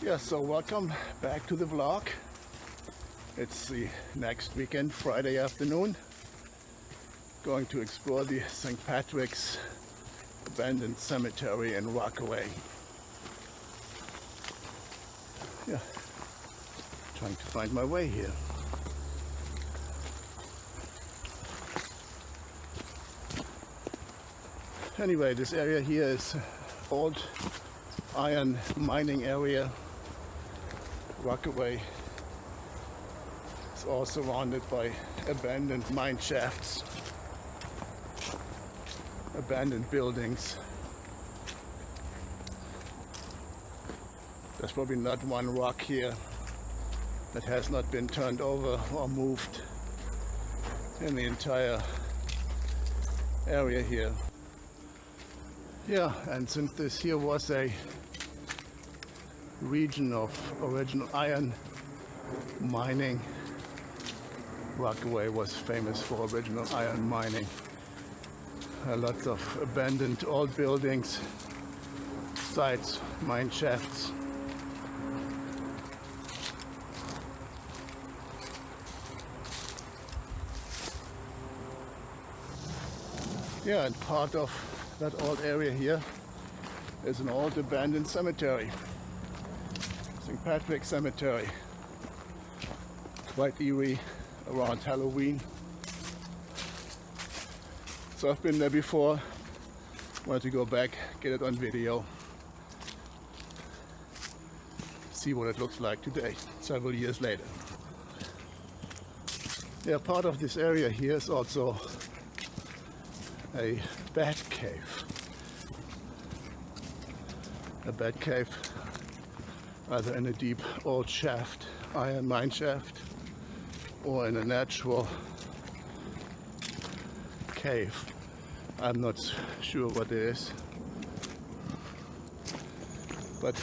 Yeah, so welcome back to the vlog. It's the next weekend, Friday afternoon. Going to explore the St. Patrick's abandoned cemetery in Rockaway. Yeah, trying to find my way here. Anyway, this area here is old iron mining area. Rockaway is all surrounded by abandoned mine shafts, abandoned buildings. There's probably not one rock here that has not been turned over or moved in the entire area here. Yeah, and since this here was a region of original iron mining, Rockaway was famous for original iron mining. Lots of abandoned old buildings, sites, mine shafts. Yeah, and part of that old area here is an old abandoned cemetery. St. Patrick's Cemetery. Quite eerie around Halloween. So I've been there before. Wanted to go back, get it on video. See what it looks like today, several years later. Yeah, part of this area here is also a bat cave. A bat cave either in a deep old shaft, iron mine shaft, or in a natural cave. I'm not sure what it is, but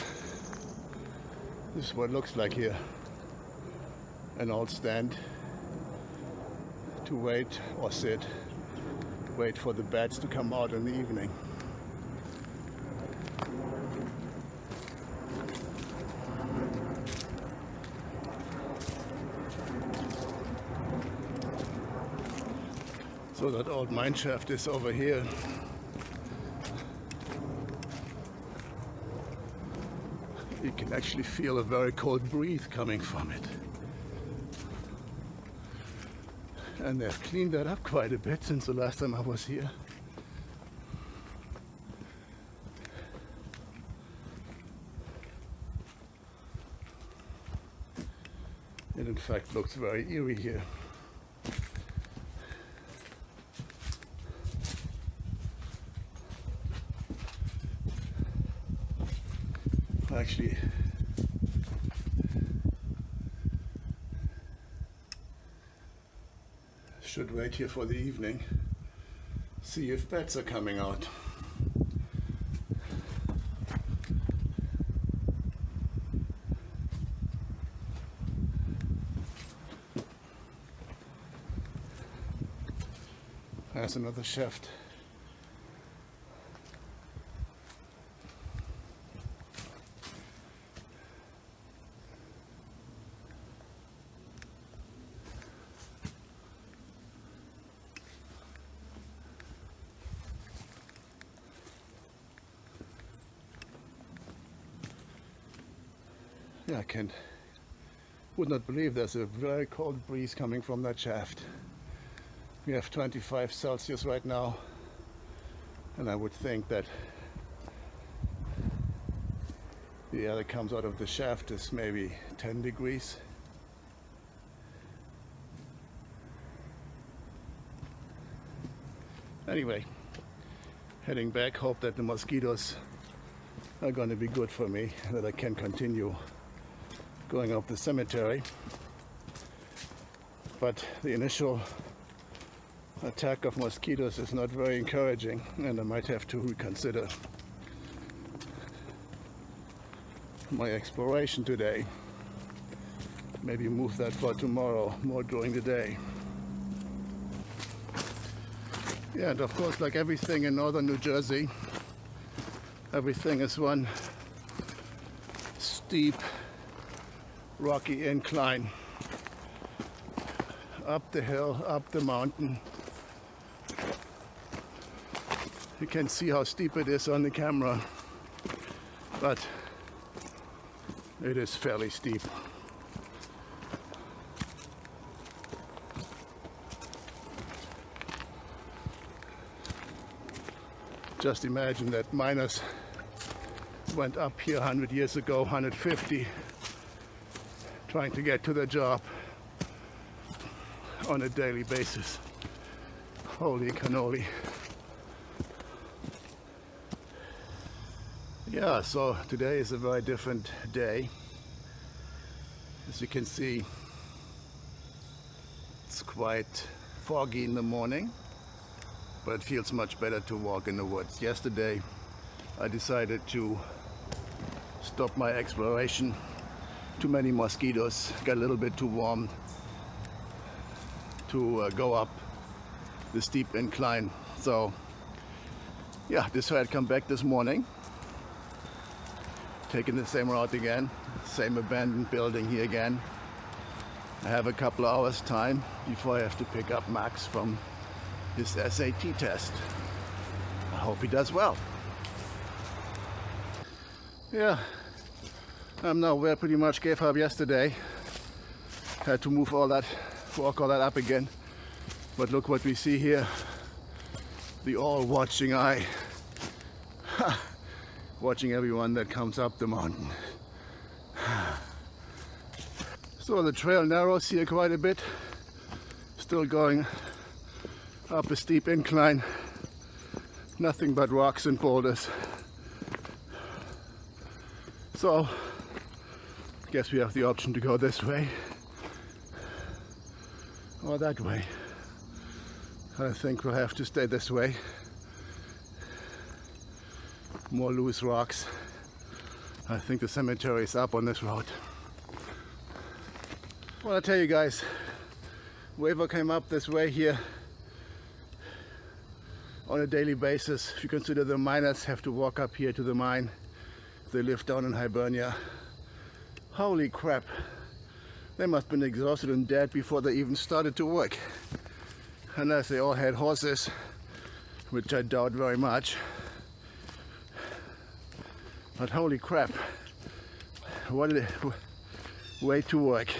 this is what it looks like here. An old stand to wait or sit, wait for the bats to come out in the evening. So that old mine shaft is over here. You can actually feel a very cold breeze coming from it. And they've cleaned that up quite a bit since the last time I was here. It in fact looks very eerie here. Actually, should wait here for the evening, see if bats are coming out. There's another shaft. Yeah, would not believe there's a very cold breeze coming from that shaft. We have 25 Celsius right now, and I would think that the air that comes out of the shaft is maybe 10 degrees. Anyway, heading back, hope that the mosquitoes are going to be good for me, that I can continue going up the cemetery. But the initial attack of mosquitoes is not very encouraging, and I might have to reconsider my exploration today. Maybe move that for tomorrow, more during the day. Yeah, and of course, like everything in northern New Jersey, everything is one steep rocky incline up the hill, up the mountain. You can see how steep it is on the camera, but it is fairly steep. Just imagine that miners went up here 100 years ago, 150, trying to get to their job on a daily basis. Holy cannoli. Yeah, so today is a very different day. As you can see, it's quite foggy in the morning, but it feels much better to walk in the woods. Yesterday I decided to stop my exploration. Too many mosquitoes, got a little bit too warm to go up the steep incline. So yeah, decided to come back this morning, taking the same route again, same abandoned building here again. I have a couple of hours time before I have to pick up Max from his SAT test. I hope he does well. Yeah, I'm now where I pretty much gave up yesterday. Had to move all that, walk all that up again. But look what we see here. The all-watching eye. Watching everyone that comes up the mountain. So the trail narrows here quite a bit. Still going up a steep incline. Nothing but rocks and boulders. So I guess we have the option to go this way or that way. I think we'll have to stay this way. More loose rocks. I think the cemetery is up on this road. Well, I'll tell you guys, whoever came up this way here on a daily basis, if you consider the miners have to walk up here to the mine, they live down in Hibernia. Holy crap, they must have been exhausted and dead before they even started to work. Unless they all had horses, which I doubt very much. But holy crap, what a way to work.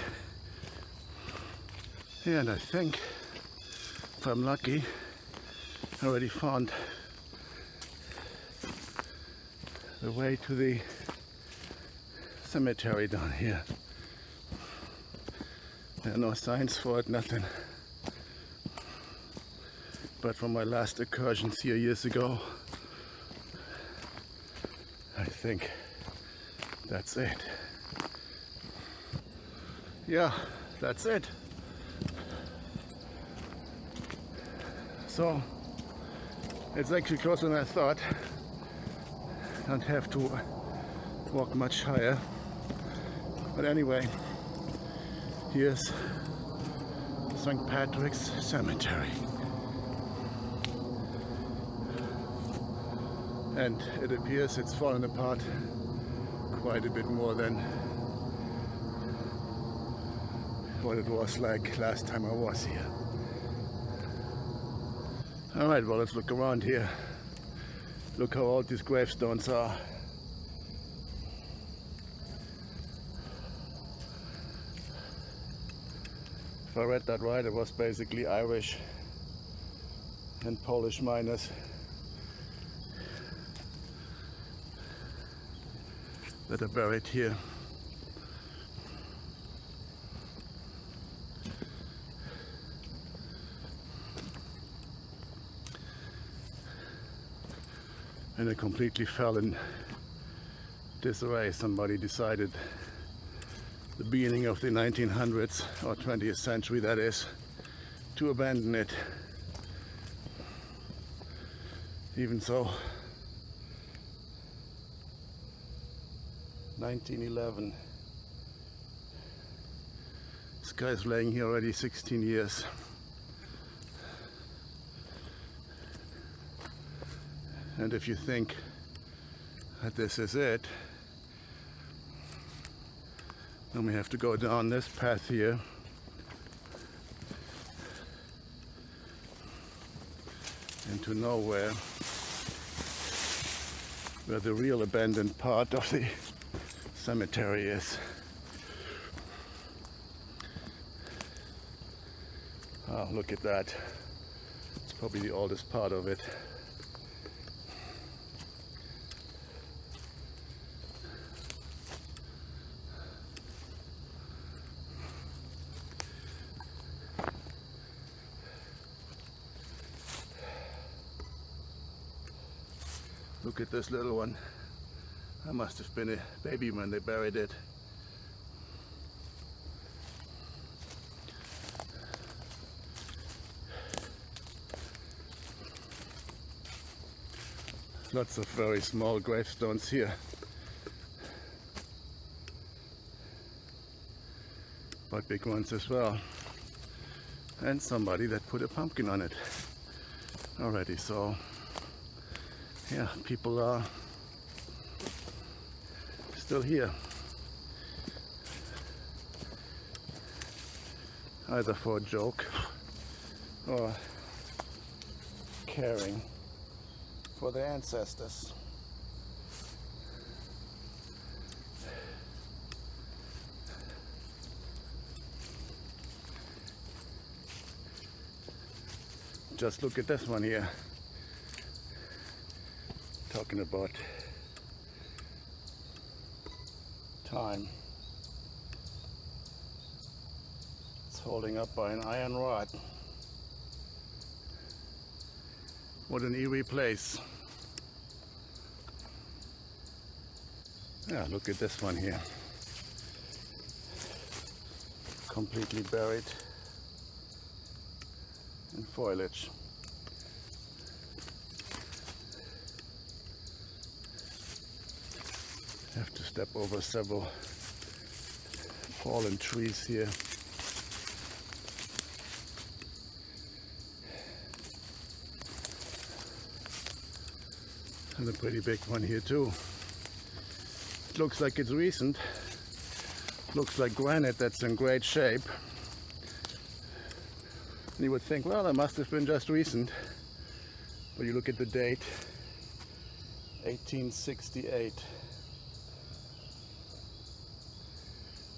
Yeah, and I think, if I'm lucky, I already found the way to the cemetery down here. There are no signs for it, nothing. But from my last excursions here years ago, I think that's it. Yeah, that's it. So it's actually closer than I thought. Don't have to walk much higher. But anyway, here's St. Patrick's Cemetery. And it appears it's fallen apart quite a bit more than what it was like last time I was here. Alright, well, let's look around here. Look how old these gravestones are. If I read that right, it was basically Irish and Polish miners that are buried here. And it completely fell in disarray. Somebody decided the beginning of the 1900s, or 20th century that is, to abandon it. Even so, 1911. This guy's laying here already 16 years. And if you think that this is it, Then we have to go down this path here. Into nowhere, where the real abandoned part of the cemetery is. Oh, look at that. It's probably the oldest part of it. Look at this little one. That must have been a baby when they buried it. Lots of very small gravestones here. But big ones as well. And somebody that put a pumpkin on it already, so yeah, people are still here, either for a joke or caring for their ancestors. Just look at this one here. Talking about time. It's holding up by an iron rod. What an eerie place. Yeah, look at this one here. Completely buried in foliage. Have to step over several fallen trees here. And a pretty big one here too. It looks like it's recent. Looks like granite that's in great shape. And you would think, well, it must have been just recent. But you look at the date, 1868.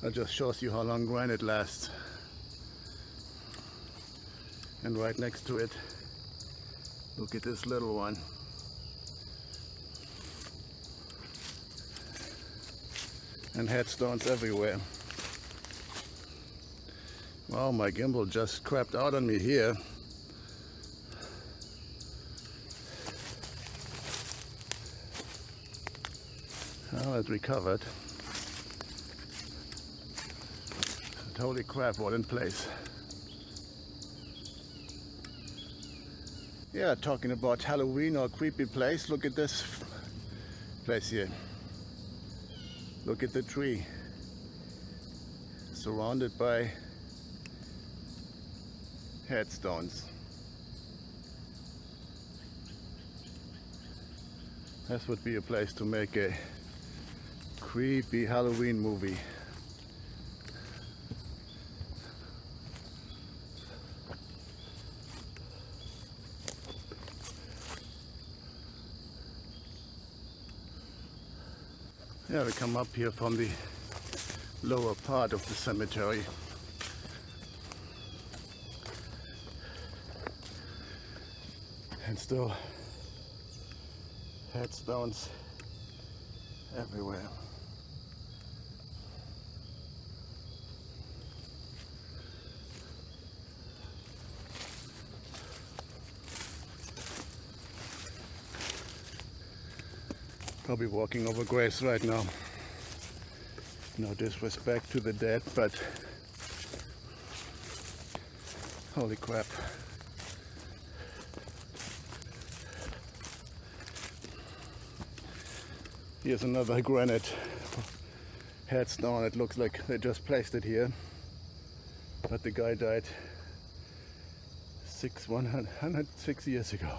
That just shows you how long granite lasts. And right next to it, look at this little one. And headstones everywhere. Wow, my gimbal just crapped out on me here. Well, it recovered. Holy crap, what in place. Yeah, talking about Halloween or creepy place, look at this place here. Look at the tree. Surrounded by headstones. This would be a place to make a creepy Halloween movie. Yeah, we come up here from the lower part of the cemetery. And still headstones everywhere. Probably walking over graves right now. No disrespect to the dead, but holy crap. Here's another granite headstone. It looks like they just placed it here, but the guy died 106 years ago.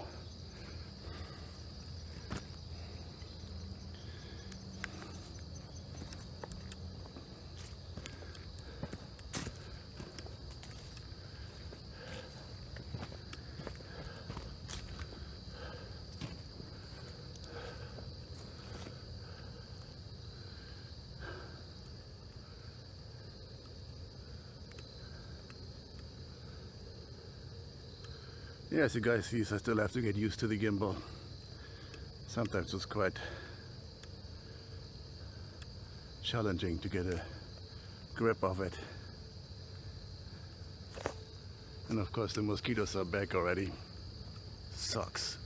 Yeah, as you guys see, I still have to get used to the gimbal. Sometimes it's quite challenging to get a grip of it. And of course the mosquitoes are back already. Sucks.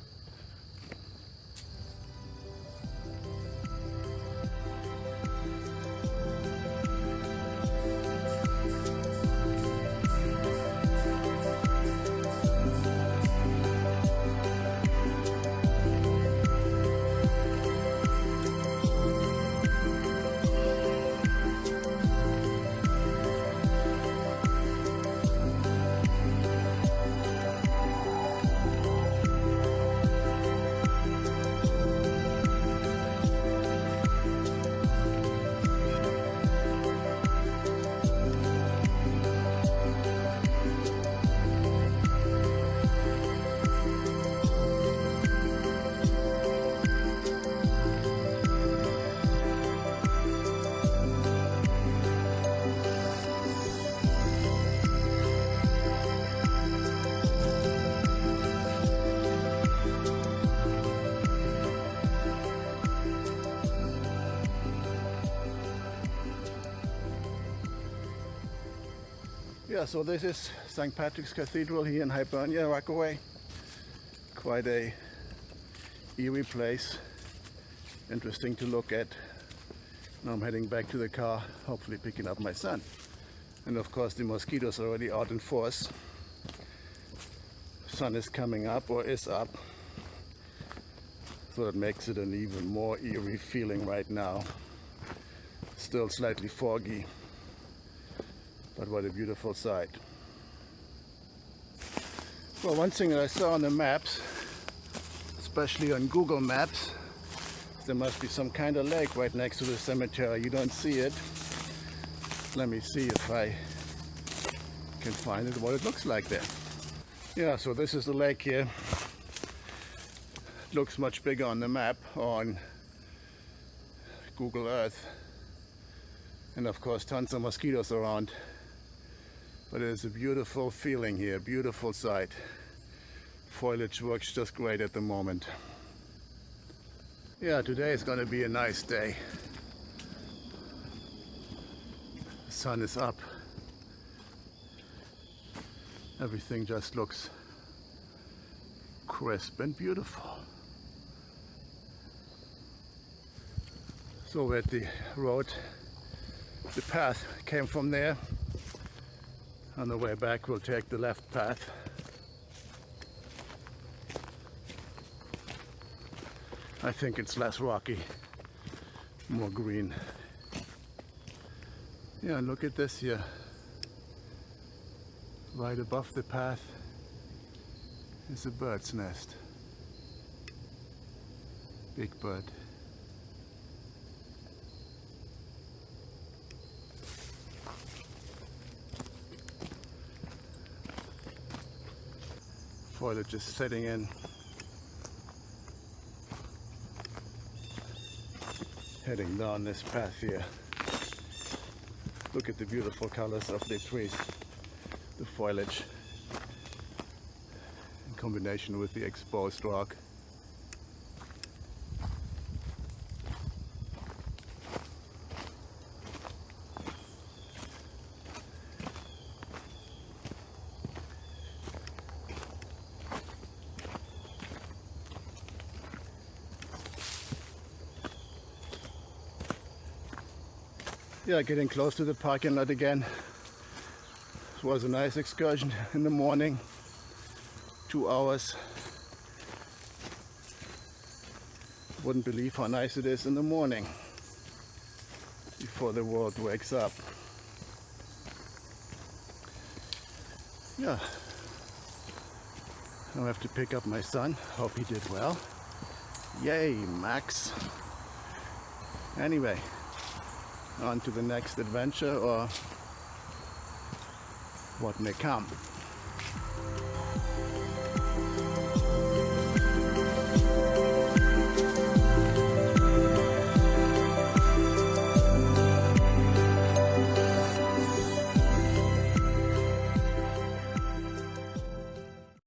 Yeah, so this is St. Patricks Cathedral here in Hibernia, Rockaway. Quite a eerie place. Interesting to look at. Now I'm heading back to the car, hopefully picking up my son. And of course the mosquitoes are already out in force. Sun is coming up or is up. So that makes it an even more eerie feeling right now. Still slightly foggy. But what a beautiful sight. Well, one thing that I saw on the maps, especially on Google Maps, there must be some kind of lake right next to the cemetery. You don't see it. Let me see if I can find it, what it looks like there. Yeah, so this is the lake here. It looks much bigger on the map on Google Earth. And of course tons of mosquitoes around. But it is a beautiful feeling here, beautiful sight. Foliage works just great at the moment. Yeah, today is going to be a nice day. The sun is up. Everything just looks crisp and beautiful. So we're at the road. The path came from there. On the way back we'll take the left path. I think it's less rocky, more green. Yeah, and look at this here. Right above the path is a bird's nest. Big bird. Foliage is setting in. Heading down this path here. Look at the beautiful colors of the trees, the foliage, in combination with the exposed rock. Yeah, getting close to the parking lot again. It was a nice excursion in the morning, 2 hours. Wouldn't believe how nice it is in the morning before the world wakes up. Yeah, I have to pick up my son. Hope he did well. Yay, Max. Anyway, on to the next adventure or what may come.